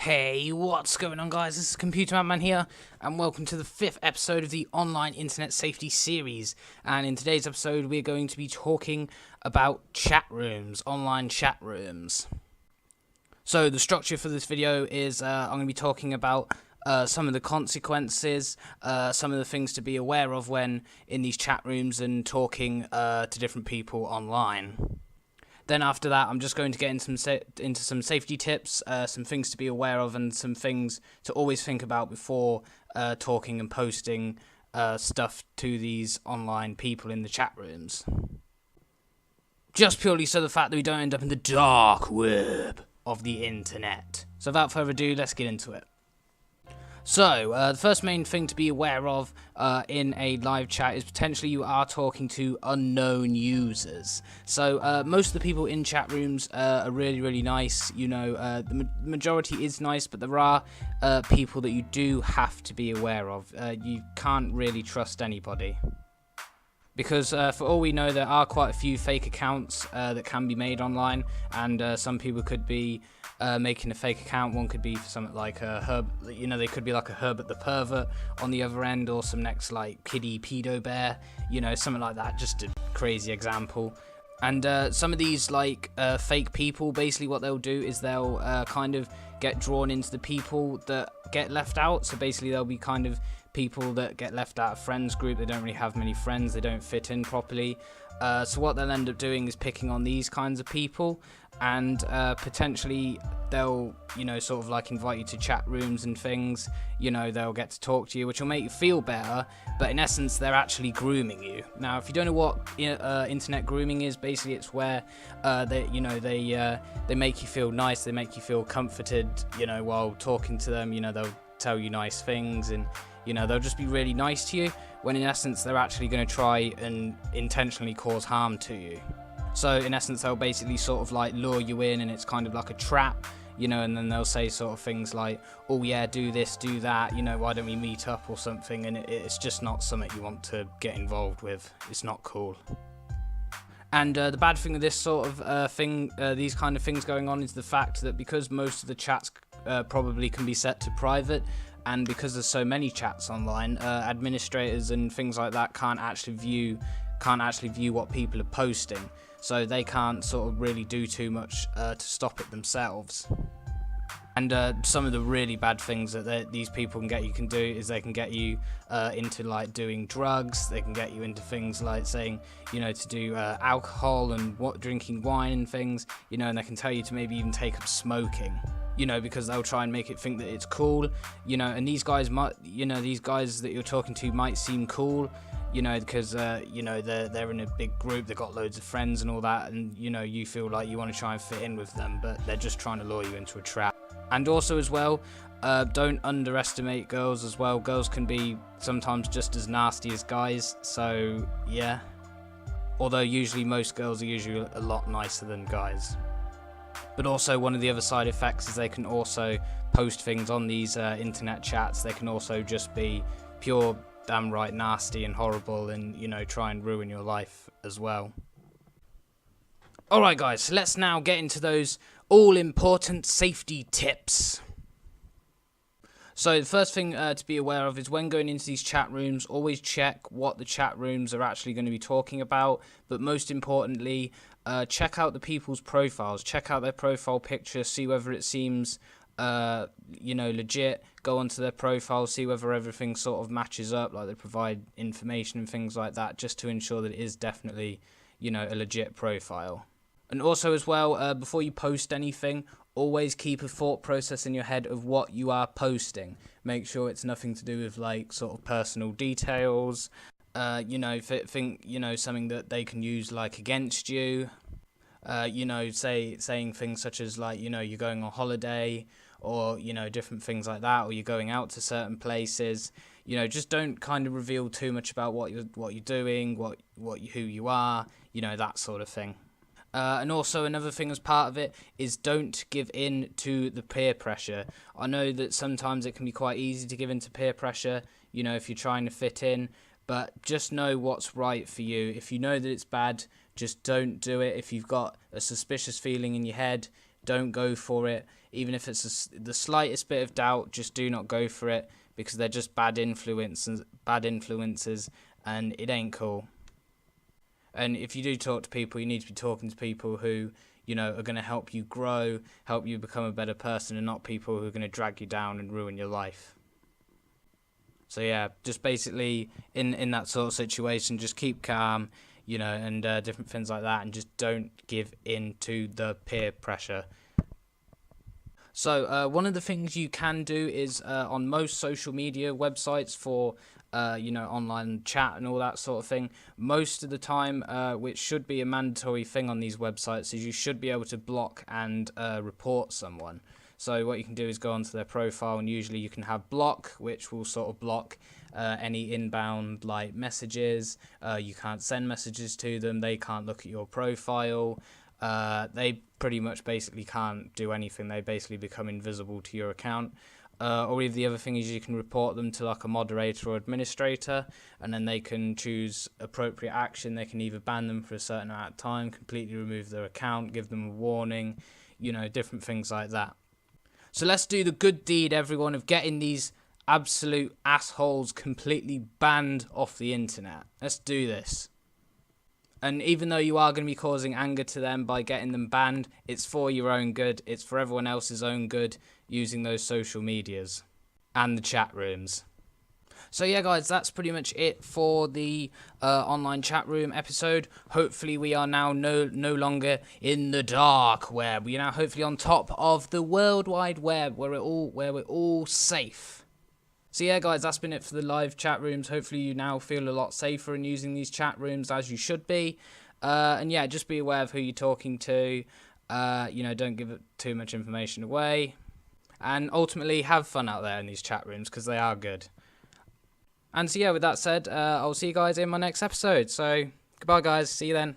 Hey, what's going on, guys? This is ComputerMadMan here, and welcome to the 5th episode of the online internet safety series. And in today's episode, we're going to be talking about chat rooms, online chat rooms. So the structure for this video is I'm going to be talking about some of the consequences, some of the things to be aware of when in these chat rooms and talking to different people online. Then after that, I'm just going to get into some safety tips, some things to be aware of, and some things to always think about before talking and posting stuff to these online people in the chat rooms. Just purely so the fact that we don't end up in the dark web of the internet. So without further ado, let's get into it. So, the first main thing to be aware of in a live chat is potentially you are talking to unknown users. So, most of the people in chat rooms are really nice. You know, the majority is nice, but there are people that you do have to be aware of. You can't really trust anybody. Because for all we know, there are quite a few fake accounts that can be made online, and some people could be making a fake account. One could be for something like a Herb, you know, they could be like a Herbert the Pervert on the other end, or some next like Kiddie Pedo Bear, you know, something like that. Just a crazy example. And some of these like fake people, basically what they'll do is they'll kind of get drawn into the people that get left out. So basically they'll be kind of people that get left out of friends group. They don't really have many friends, they don't fit in properly. So what they'll end up doing is picking on these kinds of people, and potentially they'll, you know, sort of like invite you to chat rooms and things. You know, they'll get to talk to you, which will make you feel better, but in essence they're actually grooming you. Now, if you don't know what internet grooming is, basically it's where they make you feel nice, they make you feel comforted, you know, while talking to them. You know, they'll tell you nice things, and you know, they'll just be really nice to you, when in essence they're actually going to try and intentionally cause harm to you. So in essence they'll basically sort of like lure you in, and it's kind of like a trap, you know, and then they'll say sort of things like, oh yeah, do this, do that, you know, why don't we meet up or something, and it's just not something you want to get involved with. It's not cool. And the bad thing with this sort of these kind of things going on, is the fact that because most of the chats probably can be set to private, and because there's so many chats online, administrators and things like that can't actually view what people are posting, so they can't sort of really do too much to stop it themselves. And some of the really bad things that these people can do is they can get you into like doing drugs. They can get you into things like saying, you know, to do alcohol and drinking wine and things, you know, and they can tell you to maybe even take up smoking, you know, because they'll try and make it think that it's cool, you know, and these guys these guys that you're talking to might seem cool, you know, because you know, they're in a big group, they've got loads of friends and all that, and you know, you feel like you want to try and fit in with them, but they're just trying to lure you into a trap. And also as well, don't underestimate girls as well. Girls can be sometimes just as nasty as guys, so yeah, although usually most girls are usually a lot nicer than guys. But also one of the other side effects is they can also post things on these internet chats. They can also just be pure damn right nasty and horrible, and you know, try and ruin your life as well. Alright guys, so let's now get into those all-important safety tips. So the first thing to be aware of is when going into these chat rooms, always check what the chat rooms are actually going to be talking about, but most importantly, check out the people's profiles, check out their profile picture, see whether it seems you know, legit. Go onto their profile, see whether everything sort of matches up, like they provide information and things like that, just to ensure that it is definitely, you know, a legit profile. And also as well, before you post anything, always keep a thought process in your head of what you are posting. Make sure it's nothing to do with like sort of personal details, you know, think, you know, something that they can use like against you. You know, saying things such as like, you know, you're going on holiday, or you know, different things like that, or you're going out to certain places. You know, just don't kind of reveal too much about what you're doing, who you are, you know, that sort of thing. And also another thing as part of it is don't give in to the peer pressure. I know that sometimes it can be quite easy to give in to peer pressure, you know, if you're trying to fit in, but just know what's right for you. If you know that it's bad, just don't do it. If you've got a suspicious feeling in your head, don't go for it. Even if it's the slightest bit of doubt, just do not go for it, because they're just bad influences, and it ain't cool. And if you do talk to people, you need to be talking to people who, you know, are going to help you grow, help you become a better person, and not people who are going to drag you down and ruin your life. So yeah, just basically in that sort of situation, just keep calm, you know, and different things like that, and just don't give in to the peer pressure. So one of the things you can do is on most social media websites for you know, online chat and all that sort of thing, most of the time, which should be a mandatory thing on these websites, is you should be able to block and report someone. So what you can do is go onto their profile, and usually you can have block, which will sort of block any inbound like messages. You can't send messages to them. They can't look at your profile. They pretty much basically can't do anything. They basically become invisible to your account. Or either the other thing is you can report them to like a moderator or administrator, and then they can choose appropriate action. They can either ban them for a certain amount of time, completely remove their account, give them a warning, you know, different things like that. So let's do the good deed, everyone, of getting these absolute assholes completely banned off the internet. Let's do this. And even though you are going to be causing anger to them by getting them banned, it's for your own good. It's for everyone else's own good using those social medias and the chat rooms. So yeah, guys, that's pretty much it for the online chat room episode. Hopefully we are now no longer in the dark web. We are now hopefully on top of the World Wide Web, where we're all safe. So yeah, guys, that's been it for the live chat rooms. Hopefully you now feel a lot safer in using these chat rooms, as you should be. And yeah, just be aware of who you're talking to. You know, don't give too much information away. And ultimately, have fun out there in these chat rooms, because they are good. And so yeah, with that said, I'll see you guys in my next episode. So goodbye, guys. See you then.